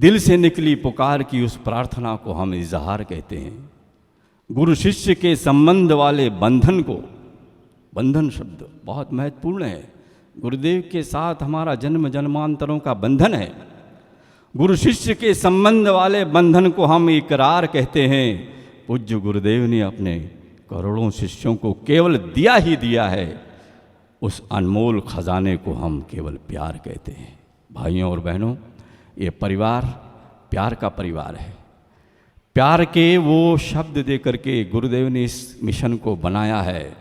दिल से निकली पुकार की उस प्रार्थना को हम इजहार कहते हैं। गुरु शिष्य के संबंध वाले बंधन को, बंधन शब्द बहुत महत्वपूर्ण है। गुरुदेव के साथ हमारा जन्म जन्मांतरों का बंधन है। गुरु शिष्य के संबंध वाले बंधन को हम इकरार कहते हैं। पूज्य गुरुदेव ने अपने करोड़ों शिष्यों को केवल दिया ही दिया है। उस अनमोल खजाने को हम केवल प्यार कहते हैं। भाइयों और बहनों, ये परिवार प्यार का परिवार है। प्यार के वो शब्द दे करके गुरुदेव ने इस मिशन को बनाया है।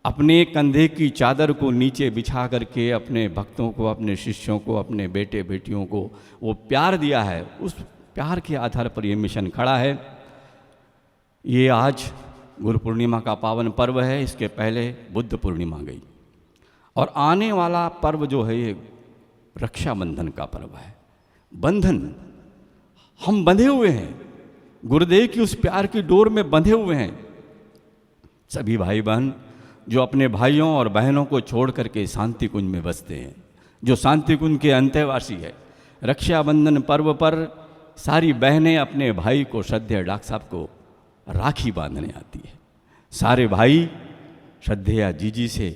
अपने कंधे की चादर को नीचे बिछा करके अपने भक्तों को, अपने शिष्यों को, अपने बेटे बेटियों को वो प्यार दिया है। उस प्यार के आधार पर ये मिशन खड़ा है। ये आज गुरु पूर्णिमा का पावन पर्व है। इसके पहले बुद्ध पूर्णिमा गई और आने वाला पर्व जो है ये रक्षाबंधन का पर्व है। बंधन, हम बंधे हुए हैं, गुरुदेव की उस प्यार की डोर में बंधे हुए हैं। सभी भाई बहन जो अपने भाइयों और बहनों को छोड़ करके शांति कुंज में बसते हैं, जो शांति कुंज के अंतेवासी है, रक्षाबंधन पर्व पर सारी बहनें अपने भाई को, श्रद्धेय डॉक्टर साहब को राखी बांधने आती है। सारे भाई श्रद्धेय जीजी से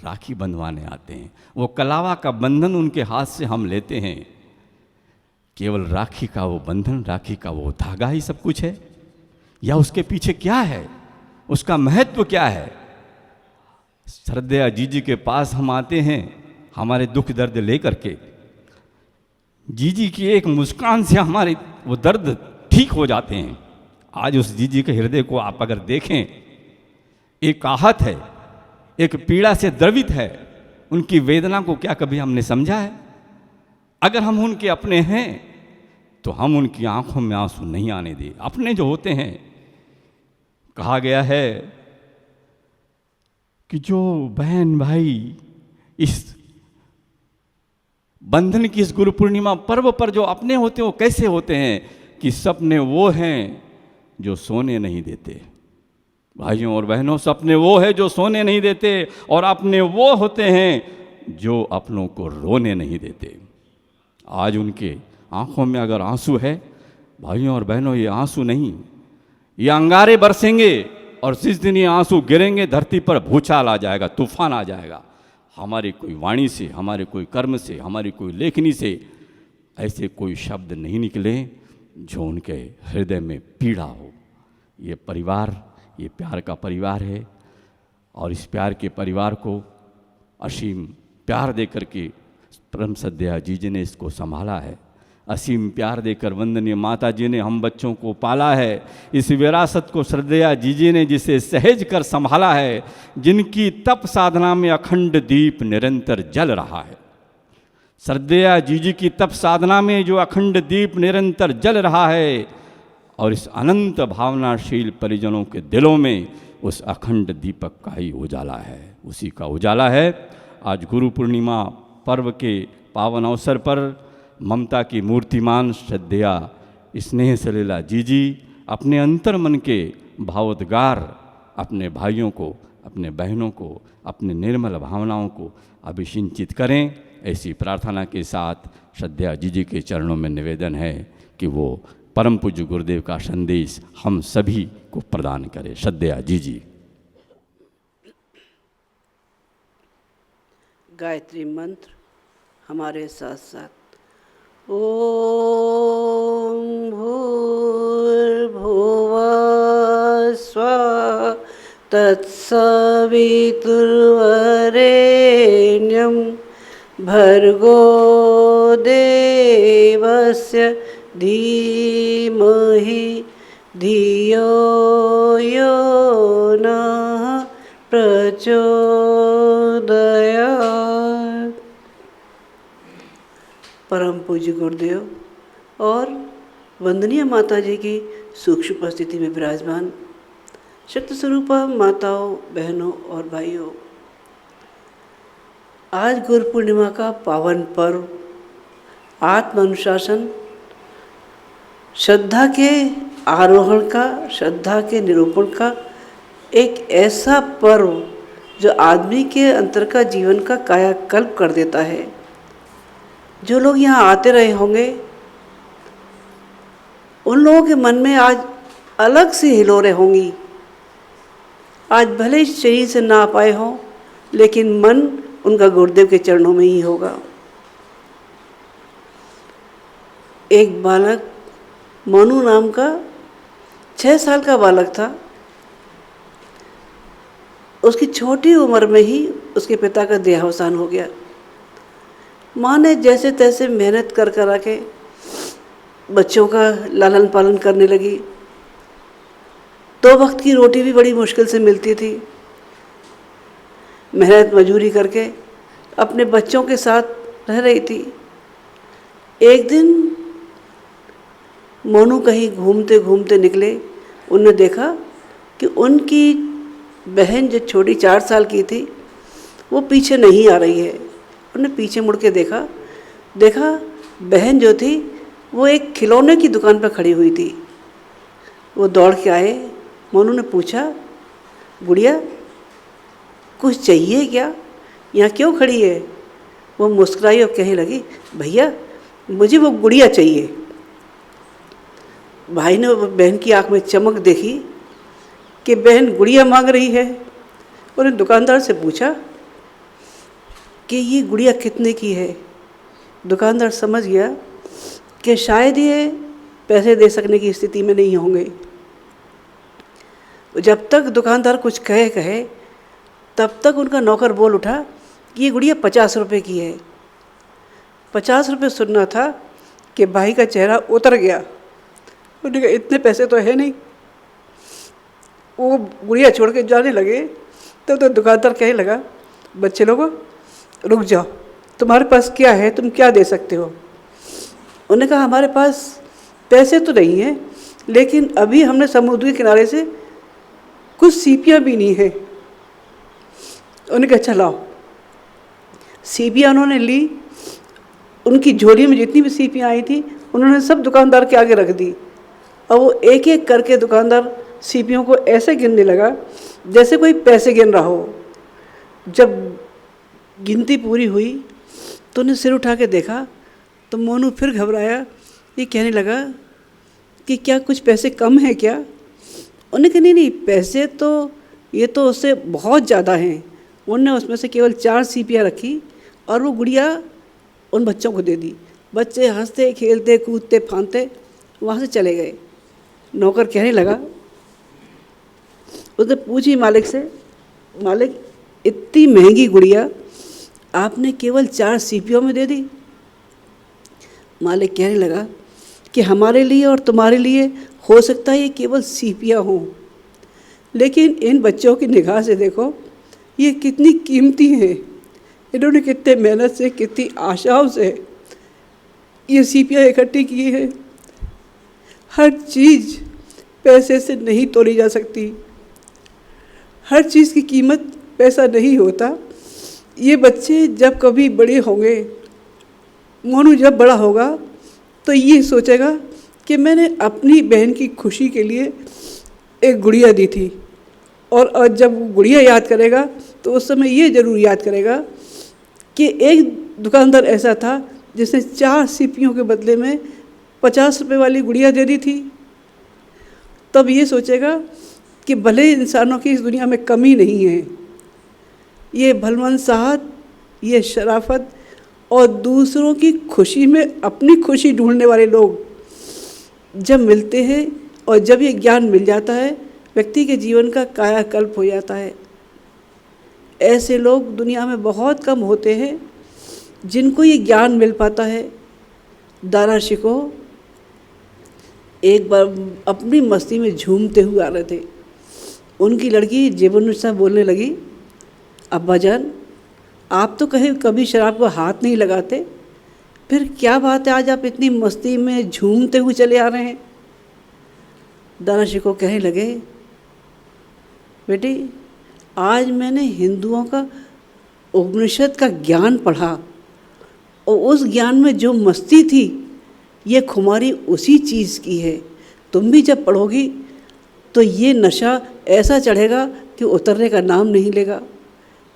राखी बंधवाने आते हैं। वो कलावा का बंधन उनके हाथ से हम लेते हैं। केवल राखी का वो बंधन, राखी का वो धागा ही सब कुछ है, या उसके पीछे क्या है, उसका महत्व क्या है? श्रद्धेय जीजी के पास हम आते हैं हमारे दुख दर्द लेकर के। जीजी की एक मुस्कान से हमारे वो दर्द ठीक हो जाते हैं। आज उस जीजी के हृदय को आप अगर देखें, एक आहत है, एक पीड़ा से द्रवित है। उनकी वेदना को क्या कभी हमने समझा है? अगर हम उनके अपने हैं तो हम उनकी आंखों में आंसू नहीं आने दें। अपने जो होते हैं, कहा गया है कि जो बहन भाई इस बंधन की, इस गुरु पूर्णिमा पर्व पर जो अपने होते हैं वो कैसे होते हैं कि सपने वो हैं जो सोने नहीं देते। भाइयों और बहनों, सपने वो है जो सोने नहीं देते और अपने वो होते हैं जो अपनों को रोने नहीं देते। आज उनके आंखों में अगर आंसू है, भाइयों और बहनों, ये आंसू नहीं, ये अंगारे बरसेंगे और जिस दिन ये आंसू गिरेंगे धरती पर भूचाल आ जाएगा, तूफान आ जाएगा। हमारी कोई वाणी से, हमारे कोई कर्म से, हमारी कोई लेखनी से ऐसे कोई शब्द नहीं निकले जो उनके हृदय में पीड़ा हो। ये परिवार, ये प्यार का परिवार है और इस प्यार के परिवार को असीम प्यार दे करके परम श्रद्धेय जीजी ने इसको संभाला है। असीम प्यार देकर वंदनीय माता जी ने हम बच्चों को पाला है। इस विरासत को श्रद्धेय जीजी ने जिसे सहेज कर संभाला है, जिनकी तप साधना में अखंड दीप निरंतर जल रहा है। श्रद्धेय जीजी की तप साधना में जो अखंड दीप निरंतर जल रहा है और इस अनंत भावनाशील परिजनों के दिलों में उस अखंड दीपक का ही उजाला है, उसी का उजाला है। आज गुरु पूर्णिमा पर्व के पावन अवसर पर ममता की मूर्तिमान श्रद्धेय स्नेह सलीला जीजी अपने अंतर मन के भावोद्गार अपने भाइयों को, अपने बहनों को, अपने निर्मल भावनाओं को अभिसिंचित करें। ऐसी प्रार्थना के साथ श्रद्धेय जीजी के चरणों में निवेदन है कि वो परम पूज्य गुरुदेव का संदेश हम सभी को प्रदान करें। श्रद्धेय जीजी। गायत्री मंत्र हमारे साथ साथ। ओम भूर्भुवः स्वः तत्सवितुर्वरेण्यं भर्गो देवस्य धीमहि धियो यो नः प्रचोदयात्। परम पूज्य गुरुदेव और वंदनीय माता जी की सूक्ष्म उपस्थिति में विराजमान शक्ति स्वरूप माताओं, बहनों और भाइयों, आज गुरु पूर्णिमा का पावन पर्व आत्म अनुशासन, श्रद्धा के आरोहण का, श्रद्धा के निरूपण का एक ऐसा पर्व जो आदमी के अंतर का जीवन का कायाकल्प कर देता है। जो लोग यहाँ आते रहे होंगे उन लोगों के मन में आज अलग सी हिलोरें होंगी। आज भले ही शरीर से ना आ पाए हों, लेकिन मन उनका गुरुदेव के चरणों में ही होगा। एक बालक मोनू नाम का 6 साल का बालक था। उसकी छोटी उम्र में ही उसके पिता का देहावसान हो गया। माँ ने जैसे तैसे मेहनत कर करा के बच्चों का लालन पालन करने लगी। 2 वक्त की रोटी भी बड़ी मुश्किल से मिलती थी। मेहनत मजूरी करके अपने बच्चों के साथ रह रही थी। एक दिन मोनू कहीं घूमते घूमते निकले। उन्होंने देखा कि उनकी बहन जो छोटी 4 साल की थी वो पीछे नहीं आ रही है। उन्होंने पीछे मुड़ के देखा बहन जो थी वो एक खिलौने की दुकान पर खड़ी हुई थी। वो दौड़ के आए। मोनू ने पूछा, गुड़िया कुछ चाहिए क्या, यहाँ क्यों खड़ी है? वो मुस्कुराई और कहने लगी, भैया मुझे वो गुड़िया चाहिए। भाई ने बहन की आंख में चमक देखी कि बहन गुड़िया मांग रही है। उन्होंने दुकानदार से पूछा कि ये गुड़िया कितने की है। दुकानदार समझ गया कि शायद ये पैसे दे सकने की स्थिति में नहीं होंगे। जब तक दुकानदार कुछ कहे तब तक उनका नौकर बोल उठा कि ये गुड़िया 50 रुपये की है। 50 रुपये सुनना था कि भाई का चेहरा उतर गया। उन्होंने कहा, इतने पैसे तो है नहीं। वो गुड़िया छोड़ के जाने लगे। तब तो दुकानदार कहने लगा, बच्चे लोगों रुक जाओ, तुम्हारे पास क्या है, तुम क्या दे सकते हो? उन्होंने कहा, हमारे पास पैसे तो नहीं है, लेकिन अभी हमने समुद्र के किनारे से कुछ सीपियाँ भी नहीं है। उन्होंने कहा, अच्छा लाओ। सीपियाँ उन्होंने ली। उनकी झोली में जितनी भी सीपियाँ आई थी उन्होंने सब दुकानदार के आगे रख दी। और वो एक एक करके दुकानदार सीपियों को ऐसे गिनने लगा जैसे कोई पैसे गिन रहा हो। जब गिनती पूरी हुई तो उन्हें सिर उठा के देखा तो मोनू फिर घबराया। ये कहने लगा कि क्या कुछ पैसे कम हैं क्या? उन्होंने कहा, नहीं पैसे तो ये तो उससे बहुत ज़्यादा हैं। उनने उसमें से केवल 4 सीपियाँ रखी और वो गुड़िया उन बच्चों को दे दी। बच्चे हंसते खेलते कूदते फांदते वहाँ से चले गए। नौकर कहने लगा, उसने पूछी मालिक से, मालिक इतनी महंगी गुड़िया आपने केवल 4 सीपियों में दे दी? मालिक कहने लगा कि हमारे लिए और तुम्हारे लिए हो सकता है ये केवल सीपियाँ हों, लेकिन इन बच्चों की निगाह से देखो ये कितनी कीमती हैं। इन्होंने कितने मेहनत से, कितनी आशाओं से ये सीपियाँ इकट्ठी की है। हर चीज़ पैसे से नहीं तोली जा सकती। हर चीज़ की कीमत पैसा नहीं होता। ये बच्चे जब कभी बड़े होंगे, मोनू जब बड़ा होगा तो ये सोचेगा कि मैंने अपनी बहन की खुशी के लिए एक गुड़िया दी थी। और जब वो गुड़िया याद करेगा तो उस समय ये ज़रूर याद करेगा कि एक दुकानदार ऐसा था जिसने 4 सीपियों के बदले में 50 रुपये वाली गुड़िया दे दी थी। तब ये सोचेगा कि भले इंसानों की इस दुनिया में कमी नहीं है, ये भलमनसाहत, ये शराफत और दूसरों की खुशी में अपनी खुशी ढूंढने वाले लोग जब मिलते हैं और जब ये ज्ञान मिल जाता है, व्यक्ति के जीवन का कायाकल्प हो जाता है। ऐसे लोग दुनिया में बहुत कम होते हैं जिनको ये ज्ञान मिल पाता है। दारा शिको एक बार अपनी मस्ती में झूमते हुए आ रहे थे। उनकी लड़की जीवनुष्ठा बोलने लगी, अब्बा जान आप तो कभी शराब को हाथ नहीं लगाते, फिर क्या बात है आज आप इतनी मस्ती में झूमते हुए चले आ रहे हैं? दारा शिको कहने लगे, बेटी आज मैंने हिंदुओं का उपनिषद का ज्ञान पढ़ा और उस ज्ञान में जो मस्ती थी ये खुमारी उसी चीज़ की है। तुम भी जब पढ़ोगी तो ये नशा ऐसा चढ़ेगा कि उतरने का नाम नहीं लेगा।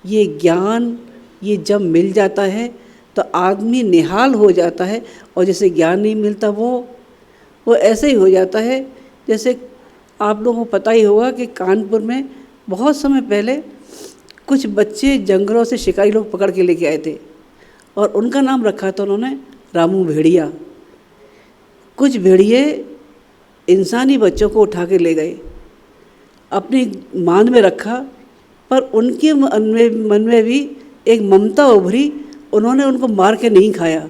ये ज्ञान ये जब मिल जाता है तो आदमी निहाल हो जाता है, और जैसे ज्ञान नहीं मिलता वो ऐसे ही हो जाता है जैसे आप लोगों को पता ही होगा कि कानपुर में बहुत समय पहले कुछ बच्चे जंगलों से शिकारी लोग पकड़ के लेके आए थे और उनका नाम रखा था उन्होंने रामू भेड़िया। कुछ भेड़िए इंसानी बच्चों को उठा के ले गए, अपनी मान में रखा, पर उनके मन में भी एक ममता उभरी। उन्होंने उनको मार के नहीं खाया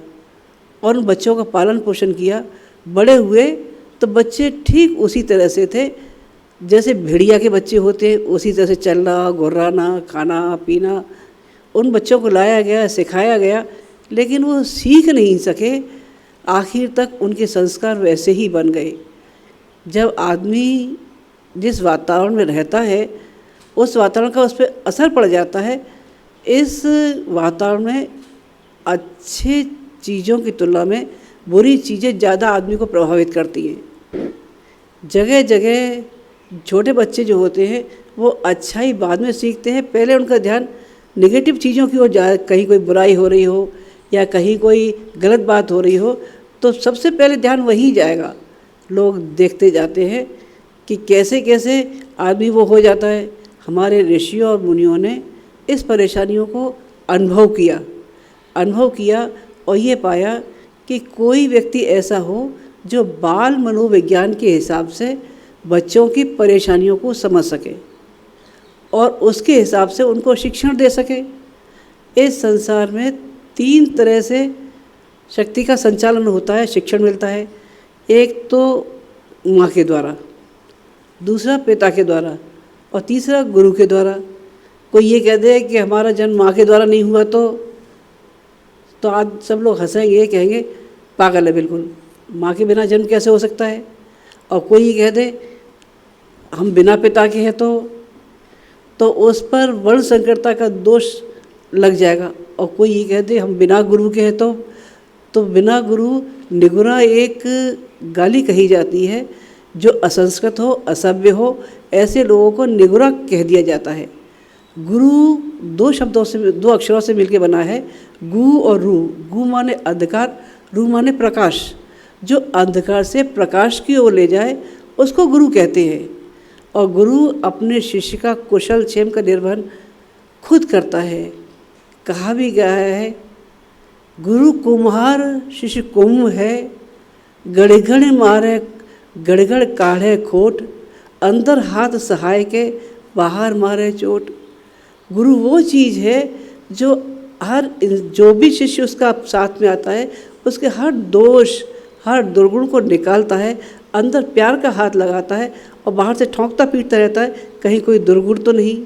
और उन बच्चों का पालन पोषण किया। बड़े हुए तो बच्चे ठीक उसी तरह से थे जैसे भेड़िया के बच्चे होते हैं, उसी तरह से चलना, घुर्राना, खाना पीना। उन बच्चों को लाया गया, सिखाया गया, लेकिन वो सीख नहीं सके। आखिर तक उनके संस्कार वैसे ही बन गए। जब आदमी जिस वातावरण में रहता है उस वातावरण का उस पर असर पड़ जाता है। इस वातावरण में अच्छे चीज़ों की तुलना में बुरी चीज़ें ज़्यादा आदमी को प्रभावित करती हैं। जगह जगह छोटे बच्चे जो होते हैं वो अच्छाई बाद में सीखते हैं, पहले उनका ध्यान नेगेटिव चीज़ों की ओर जाए। कहीं कोई बुराई हो रही हो या कहीं कोई गलत बात हो रही हो तो सबसे पहले ध्यान वहीं जाएगा। लोग देखते जाते हैं कि कैसे कैसे आदमी वो हो जाता है। हमारे ऋषियों और मुनियों ने इस परेशानियों को अनुभव किया और ये पाया कि कोई व्यक्ति ऐसा हो जो बाल मनोविज्ञान के हिसाब से बच्चों की परेशानियों को समझ सके और उसके हिसाब से उनको शिक्षण दे सके। इस संसार में 3 तरह से शक्ति का संचालन होता है, शिक्षण मिलता है। एक तो माँ के द्वारा, दूसरा पिता के द्वारा और तीसरा गुरु के द्वारा। कोई ये कह दे कि हमारा जन्म माँ के द्वारा नहीं हुआ तो आज सब लोग हंसेंगे, कहेंगे पागल है बिल्कुल, माँ के बिना जन्म कैसे हो सकता है। और कोई ये कह दे हम बिना पिता के हैं तो उस पर वर्ण संकरता का दोष लग जाएगा। और कोई ये कह दे हम बिना गुरु के हैं तो बिना गुरु निगुरा एक गाली कही जाती है। जो असंस्कृत हो, असभ्य हो, ऐसे लोगों को निगुरा कह दिया जाता है। गुरु 2 अक्षरों से मिलकर बना है, गु और रू। गु माने अंधकार, रू माने प्रकाश। जो अंधकार से प्रकाश की ओर ले जाए उसको गुरु कहते हैं। और गुरु अपने शिष्य का कुशल क्षेम का निर्वहन खुद करता है। कहा भी गया है, गुरु कुम्हार शिष्य कुम्भ है, गड़गड़ मारे गड़गड़ काढ़े खोट, अंदर हाथ सहाय के बाहर मारे चोट। गुरु वो चीज़ है जो भी शिष्य उसका साथ में आता है उसके हर दोष, हर दुर्गुण को निकालता है, अंदर प्यार का हाथ लगाता है और बाहर से ठोंकता पीटता रहता है कहीं कोई दुर्गुण तो नहीं।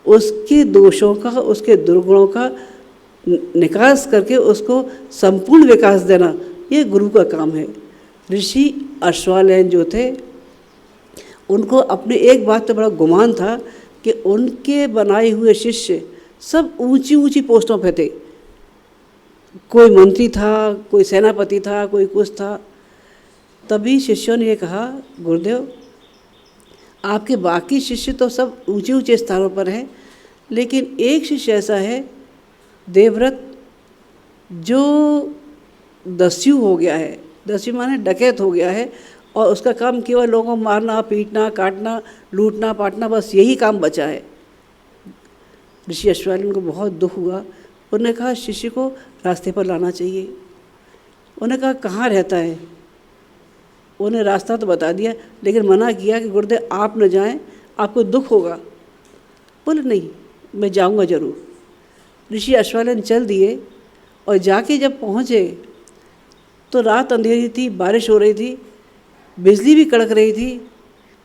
उसके दोषों का, उसके दुर्गुणों का निकास करके उसको संपूर्ण विकास देना, ये गुरु का काम है। ऋषि अश्वलायन जो थे उनको अपने एक बात पे बड़ा गुमान था कि उनके बनाए हुए शिष्य सब ऊंची ऊंची पोस्टों पे थे। कोई मंत्री था, कोई सेनापति था, कोई कुछ था। तभी शिष्यों ने ये कहा, गुरुदेव आपके बाकी शिष्य तो सब ऊंचे ऊंचे स्थानों पर हैं, लेकिन एक शिष्य ऐसा है देवव्रत जो दस्यु हो गया है। दस्यु माने डकैत हो गया है और उसका काम केवल लोगों को मारना, पीटना, काटना, लूटना, पाटना, बस यही काम बचा है। ऋषि अश्वलायन को बहुत दुख हुआ। उन्होंने कहा शिष्य को रास्ते पर लाना चाहिए। उन्होंने कहा कहाँ रहता है। उन्हें रास्ता तो बता दिया लेकिन मना किया कि गुरुदेव आप न जाएं, आपको दुख होगा। बोले नहीं, मैं जाऊंगा ज़रूर। ऋषि अश्वलायन चल दिए और जाके जब पहुँचे तो रात अंधेरी थी, बारिश हो रही थी, बिजली भी कड़क रही थी।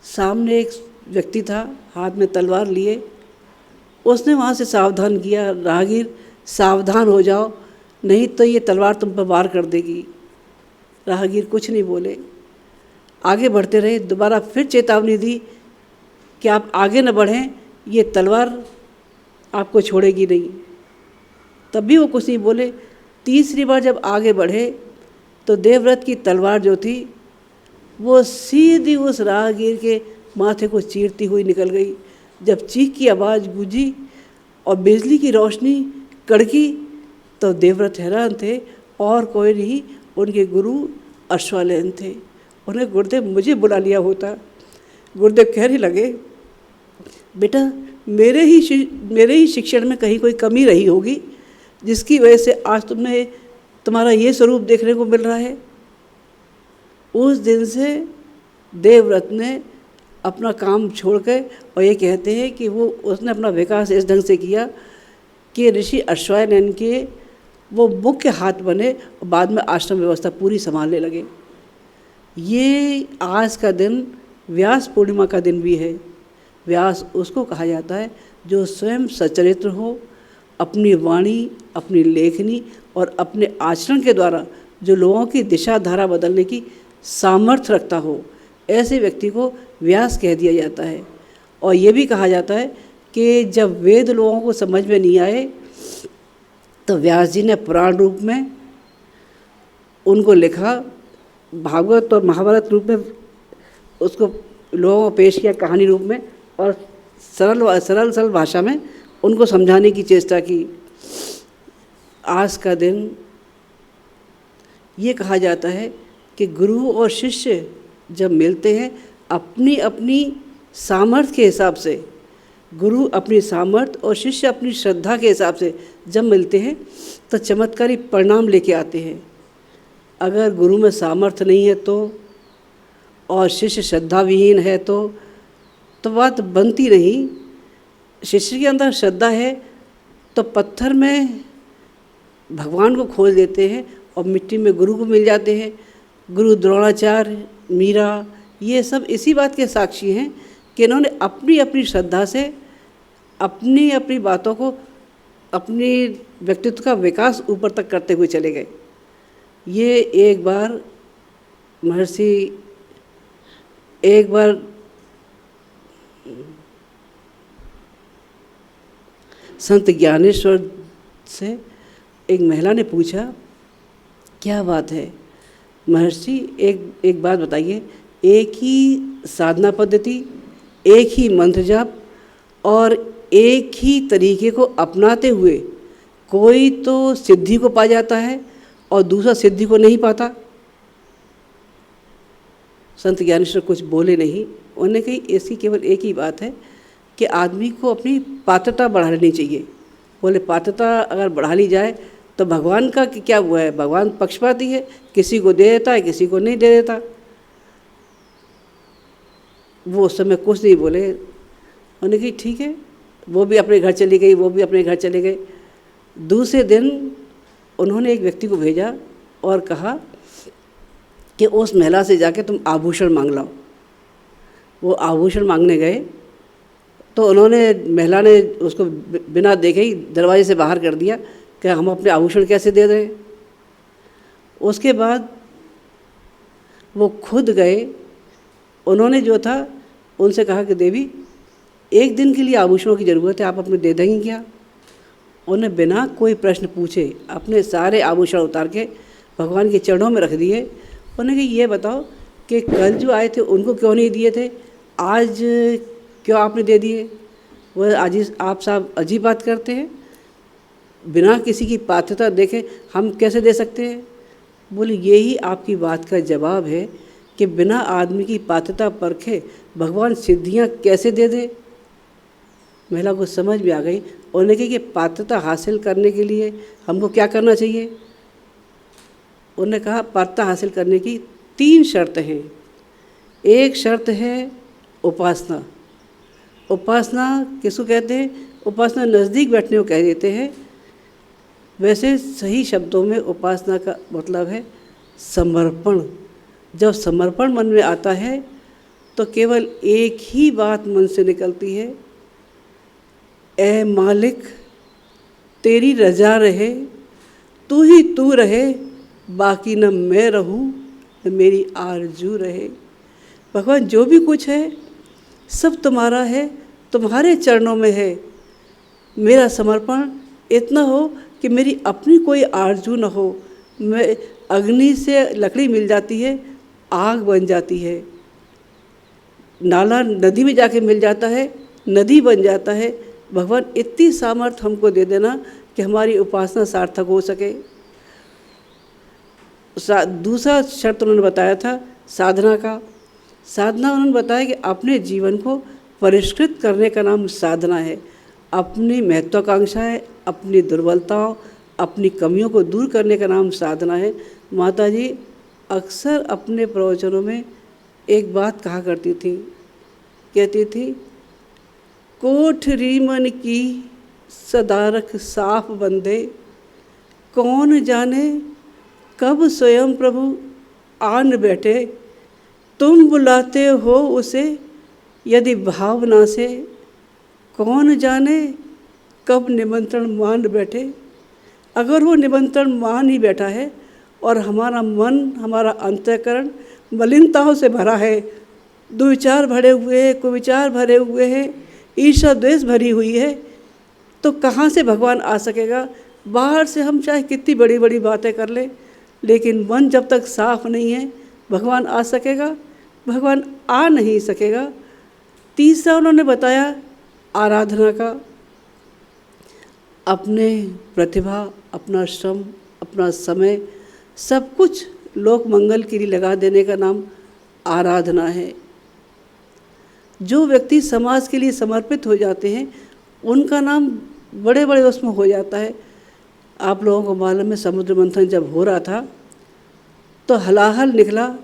सामने एक व्यक्ति था हाथ में तलवार लिए। उसने वहाँ से सावधान किया, राहगीर सावधान हो जाओ नहीं तो ये तलवार तुम पर वार कर देगी। राहगीर कुछ नहीं बोले, आगे बढ़ते रहे। दोबारा फिर चेतावनी दी कि आप आगे न बढ़ें, ये तलवार आपको छोड़ेगी नहीं। तब भी वो कुछ नहीं बोले। तीसरी बार जब आगे बढ़े तो देवव्रत की तलवार जो थी वो सीधी उस राहगीर के माथे को चीरती हुई निकल गई। जब चीख की आवाज़ गूंजी और बिजली की रोशनी कड़की तो देवव्रत हैरान थे और कोई नहीं, उनके गुरु अश्वालयन थे। उन्हें गुरुदेव मुझे बुला लिया होता। गुरुदेव कहने लगे, बेटा मेरे ही शिक्षण में कहीं कोई कमी रही होगी जिसकी वजह से आज तुम्हारा ये स्वरूप देखने को मिल रहा है। उस दिन से देवव्रत ने अपना काम छोड़ कर, और ये कहते हैं कि उसने अपना विकास इस ढंग से किया कि ऋषि अश्वायन के वो मुख्य हाथ बने और बाद में आश्रम व्यवस्था पूरी संभालने लगे। ये आज का दिन व्यास पूर्णिमा का दिन भी है। व्यास उसको कहा जाता है जो स्वयं सचरित्र हो, अपनी वाणी, अपनी लेखनी और अपने आचरण के द्वारा जो लोगों की दिशा धारा बदलने की सामर्थ्य रखता हो, ऐसे व्यक्ति को व्यास कह दिया जाता है। और ये भी कहा जाता है कि जब वेद लोगों को समझ में नहीं आए तो व्यास जी ने पुराण रूप में उनको लिखा, भागवत और महाभारत रूप में उसको लोगों को पेश किया कहानी रूप में, और सरल भाषा में उनको समझाने की चेष्टा की। आज का दिन ये कहा जाता है कि गुरु और शिष्य जब मिलते हैं अपनी अपनी सामर्थ्य के हिसाब से, गुरु अपनी सामर्थ्य और शिष्य अपनी श्रद्धा के हिसाब से जब मिलते हैं तो चमत्कारी परिणाम लेके आते हैं। अगर गुरु में सामर्थ्य नहीं है तो, और शिष्य श्रद्धा विहीन है तो बात बनती नहीं। शिष्य के अंदर श्रद्धा है तो पत्थर में भगवान को खोल देते हैं और मिट्टी में गुरु को मिल जाते हैं। गुरु द्रोणाचार्य, मीरा, ये सब इसी बात के साक्षी हैं कि इन्होंने अपनी अपनी श्रद्धा से अपनी अपनी बातों को, अपनी व्यक्तित्व का विकास ऊपर तक करते हुए चले गए। ये एक बार संत ज्ञानेश्वर से एक महिला ने पूछा, क्या बात है महर्षि, एक बात बताइए, एक ही साधना पद्धति, एक ही मंत्र जाप और एक ही तरीके को अपनाते हुए कोई तो सिद्धि को पा जाता है और दूसरा सिद्धि को नहीं पाता। संत ज्ञानेश्वर कुछ बोले नहीं। उन्होंने कही इसकी केवल एक ही बात है कि आदमी को अपनी पात्रता बढ़ा लेनी चाहिए। बोले पात्रता अगर बढ़ा ली जाए तो भगवान का क्या हुआ है, भगवान पक्षपाती है, किसी को दे देता है किसी को नहीं दे देता। वो उस समय कुछ नहीं बोले। उन्होंने कही ठीक है, वो भी अपने घर चली गई, वो भी अपने घर चले गए। दूसरे दिन उन्होंने एक व्यक्ति को भेजा और कहा कि उस महिला से जाके तुम आभूषण मांग लाओ। वो आभूषण मांगने गए तो महिला ने उसको बिना देखे ही दरवाजे से बाहर कर दिया कि हम अपने आभूषण कैसे दे दें। उसके बाद वो खुद गए, उन्होंने जो था उनसे कहा कि देवी एक दिन के लिए आभूषणों की ज़रूरत है, आप अपने दे देंगी क्या? उन्हें बिना कोई प्रश्न पूछे अपने सारे आभूषण उतार के भगवान के चरणों में रख दिए। उन्होंने कहा ये बताओ कि कल जो आए थे उनको क्यों नहीं दिए थे, आज क्यों आपने दे दिए? वह आज आप साहब अजीब बात करते हैं, बिना किसी की पात्रता देखे हम कैसे दे सकते हैं? बोले यही आपकी बात का जवाब है कि बिना आदमी की पात्रता परखे भगवान सिद्धियां कैसे दे दे। महिला को समझ में आ गई। उन्होंने कहा कि पात्रता हासिल करने के लिए हमको क्या करना चाहिए? उन्होंने कहा पात्रता हासिल करने की 3 शर्त हैं। एक शर्त है उपासना। उपासना किसको कहते हैं? उपासना नज़दीक बैठने को कह देते हैं। वैसे सही शब्दों में उपासना का मतलब है समर्पण। जब समर्पण मन में आता है तो केवल एक ही बात मन से निकलती है, ए मालिक तेरी रजा रहे, तू ही तू रहे, बाकी न मैं रहूं न मेरी आरजू रहे। भगवान जो भी कुछ है सब तुम्हारा है, तुम्हारे चरणों में है। मेरा समर्पण इतना हो कि मेरी अपनी कोई आरजू न हो। मैं अग्नि से लकड़ी मिल जाती है, आग बन जाती है। नाला नदी में जाके मिल जाता है, नदी बन जाता है। भगवान इतनी सामर्थ्य हमको दे देना कि हमारी उपासना सार्थक हो सके। दूसरा शर्त उन्होंने बताया था साधना का। साधना उन्होंने बताया कि अपने जीवन को परिष्कृत करने का नाम साधना है। अपनी महत्वाकांक्षाएं, अपनी दुर्बलताओं, अपनी कमियों को दूर करने का नाम साधना है। माता जी अक्सर अपने प्रवचनों में एक बात कहा करती थी, कहती थी, कोठरी मन की सदारख साफ बंदे, कौन जाने कब स्वयं प्रभु आन बैठे। तुम बुलाते हो उसे यदि भावना से, कौन जाने कब निमंत्रण मान बैठे। अगर वो निमंत्रण मान ही बैठा है और हमारा मन, हमारा अंतःकरण मलिनताओं से भरा है, दुविचार भरे हुए हैं, कुविचार भरे हुए हैं, ईर्ष्या द्वेष भरी हुई है, तो कहाँ से भगवान आ सकेगा। बाहर से हम चाहे कितनी बड़ी बड़ी बातें कर लें, लेकिन मन जब तक साफ नहीं है भगवान आ सकेगा? भगवान आ नहीं सकेगा। तीसरा उन्होंने बताया आराधना का। अपने प्रतिभा, अपना श्रम, अपना समय, सब कुछ लोक मंगल के लिए लगा देने का नाम आराधना है। जो व्यक्ति समाज के लिए समर्पित हो जाते हैं उनका नाम बड़े बड़े उसमें हो जाता है। आप लोगों को मालूम है, समुद्र मंथन जब हो रहा था तो हलाहल निकला।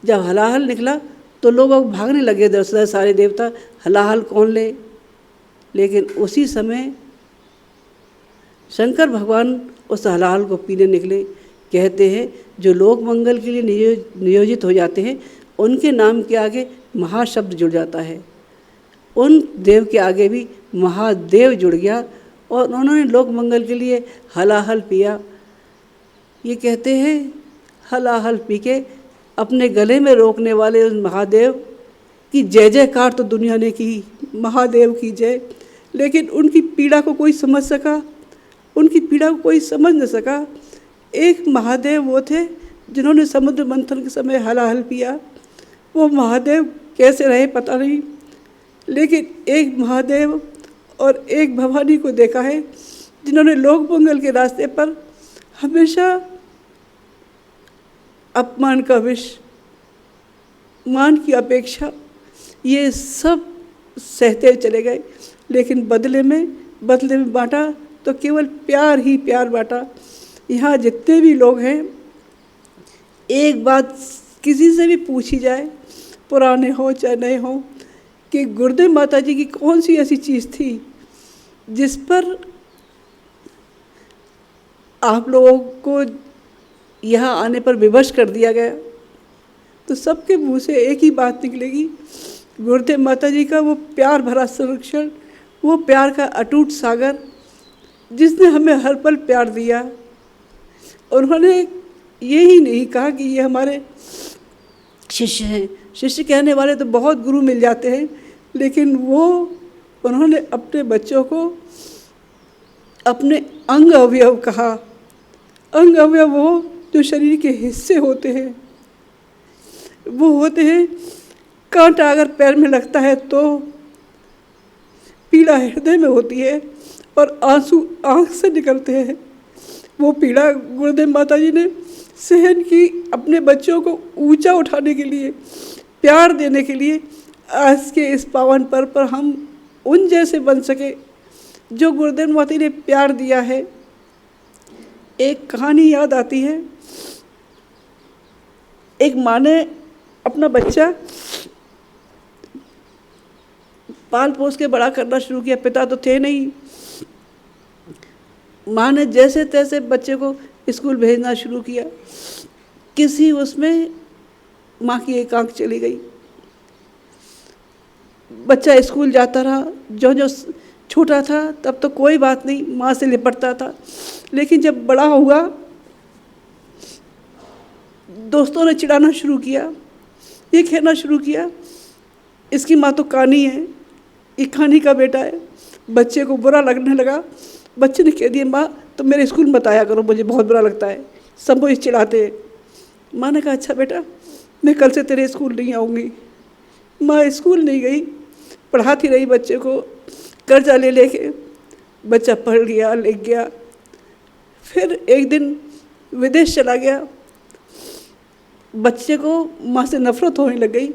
जब हलाहल निकला तो लोग भागने लगे इधर से, सारे देवता, हलाहल कौन ले। लेकिन उसी समय शंकर भगवान उस हलाहल को पीने निकले। कहते हैं जो लोक मंगल के लिए नियोजित हो जाते हैं उनके नाम के आगे महाशब्द जुड़ जाता है। उन देव के आगे भी महादेव जुड़ गया और उन्होंने लोक मंगल के लिए हलाहल पिया। ये कहते हैं हलाहल पी के अपने गले में रोकने वाले उस महादेव की जय जयकार तो दुनिया ने की, महादेव की जय। लेकिन उनकी पीड़ा को कोई समझ सका? उनकी पीड़ा को कोई समझ न सका। एक महादेव वो थे जिन्होंने समुद्र मंथन के समय हलाहल पिया। वो महादेव कैसे रहे पता नहीं, लेकिन एक महादेव और एक भवानी को देखा है जिन्होंने लोक मंगल के रास्ते पर हमेशा अपमान का विष, मान की अपेक्षा, ये सब सहते चले गए। लेकिन बदले में बांटा तो केवल प्यार ही प्यार बांटा। यहाँ जितने भी लोग हैं, एक बात किसी से भी पूछी जाए, पुराने हो चाहे नए हो, कि गुरुदेव माता जी की कौन सी ऐसी चीज़ थी जिस पर आप लोगों को यहाँ आने पर विवश कर दिया गया, तो सबके मुंह से एक ही बात निकलेगी, गुरुदेव माता जी का वो प्यार भरा संरक्षण, वो प्यार का अटूट सागर जिसने हमें हर पल प्यार दिया। उन्होंने ये ही नहीं कहा कि ये हमारे शिष्य हैं। शिष्य कहने वाले तो बहुत गुरु मिल जाते हैं, लेकिन उन्होंने अपने बच्चों को अपने अंग अवयव कहा। अंग अवयव वो जो शरीर के हिस्से होते हैं, वो होते हैं, कांटा अगर पैर में लगता है तो पीड़ा हृदय में होती है और आंसू आँख से निकलते हैं। वो पीड़ा गुरुदेव माता जी ने सहन की अपने बच्चों को ऊंचा उठाने के लिए, प्यार देने के लिए। आज के इस पावन पर्व पर हम उन जैसे बन सके जो गुरुदेव माता जी ने प्यार दिया है। एक कहानी याद आती है। एक माँ ने अपना बच्चा पाल पोस के बड़ा करना शुरू किया। पिता तो थे नहीं। माँ ने जैसे तैसे बच्चे को स्कूल भेजना शुरू किया। किसी उसमें माँ की एक आंख चली गई। बच्चा स्कूल जाता रहा। जो छोटा था तब तो कोई बात नहीं, माँ से लिपटता था। लेकिन जब बड़ा हुआ, दोस्तों ने चिढ़ाना शुरू किया, ये कहना शुरू किया, इसकी माँ तो कानी है, ये कानी का बेटा है। बच्चे को बुरा लगने लगा। बच्चे ने कह दिया, माँ तो मेरे स्कूल में बताया करो, मुझे बहुत बुरा लगता है, सब मुझे चिढ़ाते हैं। माँ ने कहा, अच्छा बेटा, मैं कल से तेरे स्कूल नहीं आऊँगी। माँ स्कूल नहीं गई, पढ़ाती रही बच्चे को, कर्जा ले लेके। बच्चा पढ़ गया, लिख गया। फिर एक दिन विदेश चला गया। बच्चे को माँ से नफरत होने लग गई,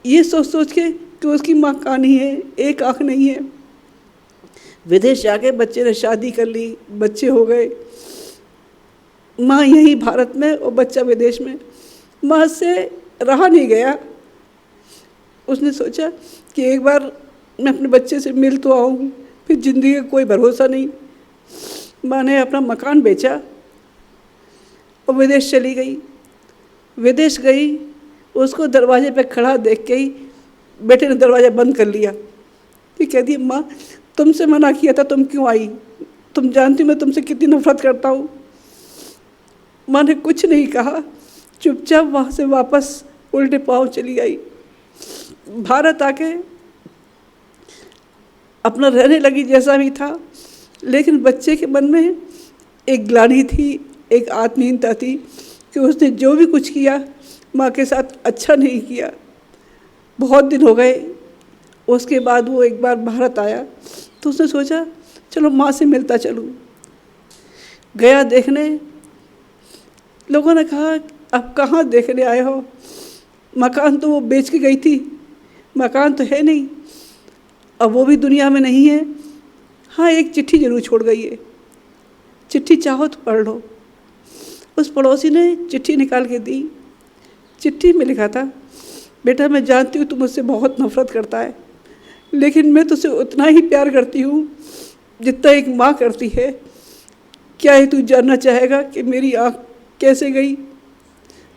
ये सोच सोच के कि उसकी माँ कानी है, एक आँख नहीं है। विदेश जाके बच्चे ने शादी कर ली, बच्चे हो गए, माँ यहीं भारत में और बच्चा विदेश में। माँ से रहा नहीं गया। उसने सोचा कि एक बार मैं अपने बच्चे से मिल तो आऊँ, फिर ज़िंदगी का कोई भरोसा नहीं। माँ ने अपना मकान बेचा और विदेश चली गई। विदेश गई, उसको दरवाजे पे खड़ा देख के ही बेटे ने दरवाज़ा बंद कर लिया। फिर कह दी, माँ तुमसे मना किया था, तुम क्यों आई? तुम जानती हो मैं तुमसे कितनी नफरत करता हूँ। माँ ने कुछ नहीं कहा, चुपचाप वहाँ से वापस उल्टे पाँव चली आई। भारत आके अपना रहने लगी जैसा भी था, लेकिन बच्चे के मन में एक ग्लानि थी, एक आत्महीनता थी कि उसने जो भी कुछ किया माँ के साथ अच्छा नहीं किया। बहुत दिन हो गए। उसके बाद वो एक बार भारत आया तो उसने सोचा चलो माँ से मिलता चलूँ। गया देखने, लोगों ने कहा अब कहाँ देखने आए हो, मकान तो वो बेच के गई थी, मकान तो है नहीं, अब वो भी दुनिया में नहीं है। हाँ, एक चिट्ठी ज़रूर छोड़ गई है, चिट्ठी चाहो तो पढ़ लो। उस पड़ोसी ने चिट्ठी निकाल के दी। चिट्ठी में लिखा था, बेटा मैं जानती हूँ तू मुझसे बहुत नफरत करता है, लेकिन मैं तुझसे उतना ही प्यार करती हूँ जितना एक माँ करती है। क्या ये तू जानना चाहेगा कि मेरी आँख कैसे गई?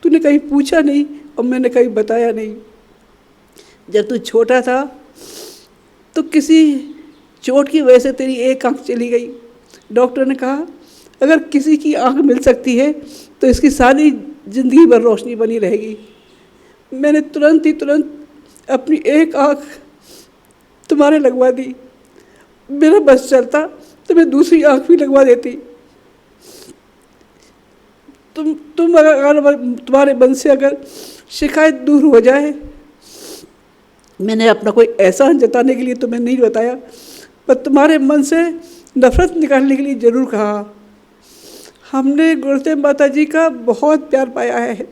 तूने कहीं पूछा नहीं और मैंने कहीं बताया नहीं। जब तू छोटा था तो किसी चोट की वजह से तेरी एक आँख चली गई। डॉक्टर ने कहा अगर किसी की आँख मिल सकती है तो इसकी सारी ज़िंदगी भर रोशनी बनी रहेगी। मैंने तुरंत अपनी एक आँख तुम्हारे लगवा दी। मेरा बस चलता तो मैं दूसरी आँख भी लगवा देती। तुम अगर तुम्हारे मन से अगर शिकायत दूर हो जाए, मैंने अपना कोई एहसान जताने के लिए तुम्हें नहीं बताया, पर तुम्हारे मन से नफरत निकालने के लिए ज़रूर कहा। हमने गुरुदेव माता जी का बहुत प्यार पाया है,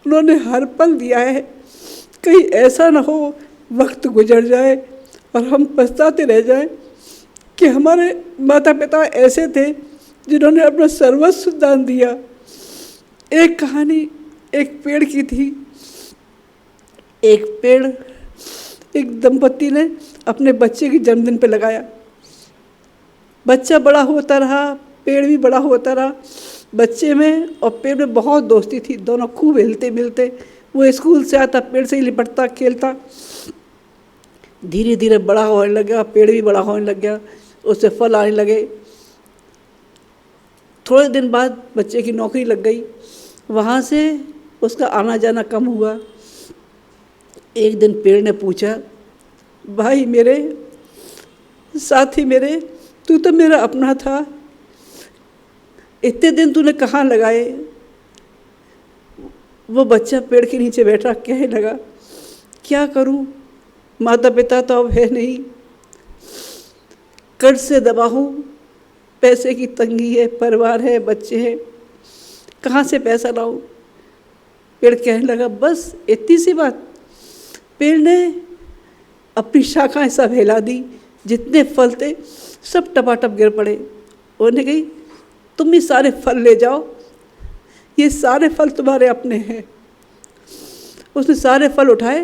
उन्होंने हर पल दिया है। कहीं ऐसा ना हो वक्त गुजर जाए और हम पछताते रह जाएं कि हमारे माता पिता ऐसे थे जिन्होंने अपना सर्वस्व दान दिया। एक कहानी एक पेड़ की थी। एक पेड़ एक दंपत्ति ने अपने बच्चे के जन्मदिन पे लगाया। बच्चा बड़ा होता रहा, पेड़ भी बड़ा होता रहा। बच्चे में और पेड़ में बहुत दोस्ती थी, दोनों खूब हिलते मिलते। वो स्कूल से आता पेड़ से ही लिपटता खेलता। धीरे धीरे बड़ा होने लगा, पेड़ भी बड़ा होने लग गया, उससे फल आने लगे। थोड़े दिन बाद बच्चे की नौकरी लग गई, वहाँ से उसका आना जाना कम हुआ। एक दिन पेड़ ने पूछा, भाई मेरे, साथी मेरे, तू तो मेरा अपना था, इतने दिन तूने कहाँ लगाए? वो बच्चा पेड़ के नीचे बैठा कहने लगा, क्या करूं, माता पिता तो अब है नहीं, कर्ज से दबा हूँ, पैसे की तंगी है, परिवार है, बच्चे हैं, कहाँ से पैसा लाऊं? पेड़ कहने लगा, बस इतनी सी बात। पेड़ ने अपनी शाखाएं सब हिला दी, जितने फल थे सब टपाटप गिर पड़े। उन्हें कही, तुम ये सारे फल ले जाओ, ये सारे फल तुम्हारे अपने हैं। उसने सारे फल उठाए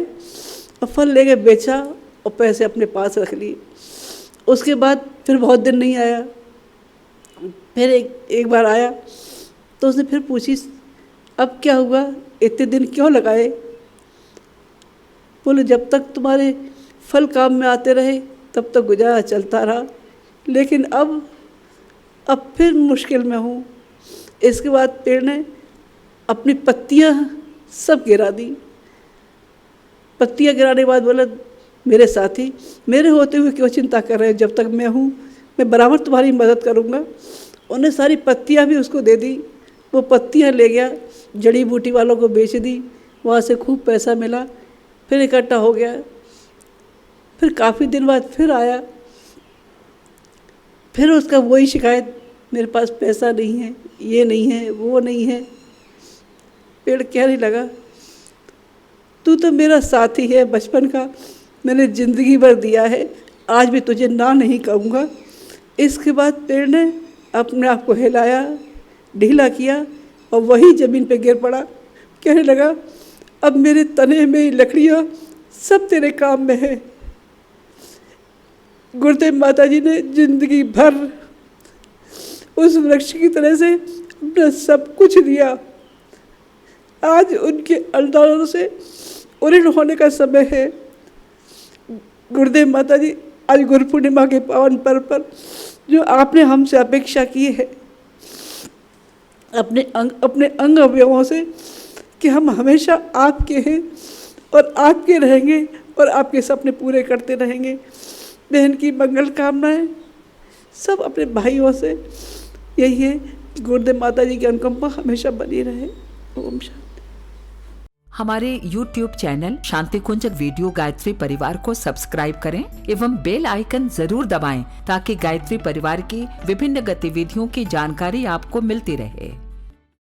और फल लेके बेचा और पैसे अपने पास रख लिए। उसके बाद फिर बहुत दिन नहीं आया। फिर एक बार आया तो उसने फिर पूछी, अब क्या हुआ, इतने दिन क्यों लगाए? बोले, जब तक तुम्हारे फल काम में आते रहे तब तक गुजारा चलता रहा, लेकिन अब फिर मुश्किल में हूँ। इसके बाद पेड़ ने अपनी पत्तियाँ सब गिरा दी। पत्तियाँ गिराने के बाद बोला, मेरे साथी, मेरे होते हुए क्यों चिंता कर रहे हो? जब तक मैं हूँ मैं बराबर तुम्हारी मदद करूँगा। उन्हें सारी पत्तियाँ भी उसको दे दी। वो पत्तियाँ ले गया, जड़ी बूटी वालों को बेच दी, वहाँ से खूब पैसा मिला। फिर इकट्ठा हो गया। फिर काफ़ी दिन बाद फिर आया, फिर उसका वही शिकायत, मेरे पास पैसा नहीं है, ये नहीं है, वो नहीं है। पेड़ कहने लगा, तू तो मेरा साथी है बचपन का, मैंने ज़िंदगी भर दिया है, आज भी तुझे ना नहीं कहूँगा। इसके बाद पेड़ ने अपने आप को हिलाया, ढीला किया और वही ज़मीन पे गिर पड़ा। कहने लगा, अब मेरे तने में लकड़ियाँ सब तेरे काम में है। गुरुदेव माता जी ने जिंदगी भर उस वृक्ष की तरह से अपना सब कुछ दिया। आज उनके अनुदानों से ऋण होने का समय है। गुरुदेव माता जी, आज गुरु पूर्णिमा के पावन पर्व पर जो आपने हमसे अपेक्षा की है अपने अंग अवयवों से, कि हम हमेशा आपके हैं और आपके रहेंगे और आपके सपने पूरे करते रहेंगे। बहन की मंगल कामनाएं सब अपने भाइयों से यही है कि गुरुदेव माता जी की अनुकंपा हमेशा बनी रहे। ओम शांति। हमारे YouTube चैनल शांति कुंज वीडियो गायत्री परिवार को सब्सक्राइब करें एवं बेल आइकन जरूर दबाएं ताकि गायत्री परिवार की विभिन्न गतिविधियों की जानकारी आपको मिलती रहे।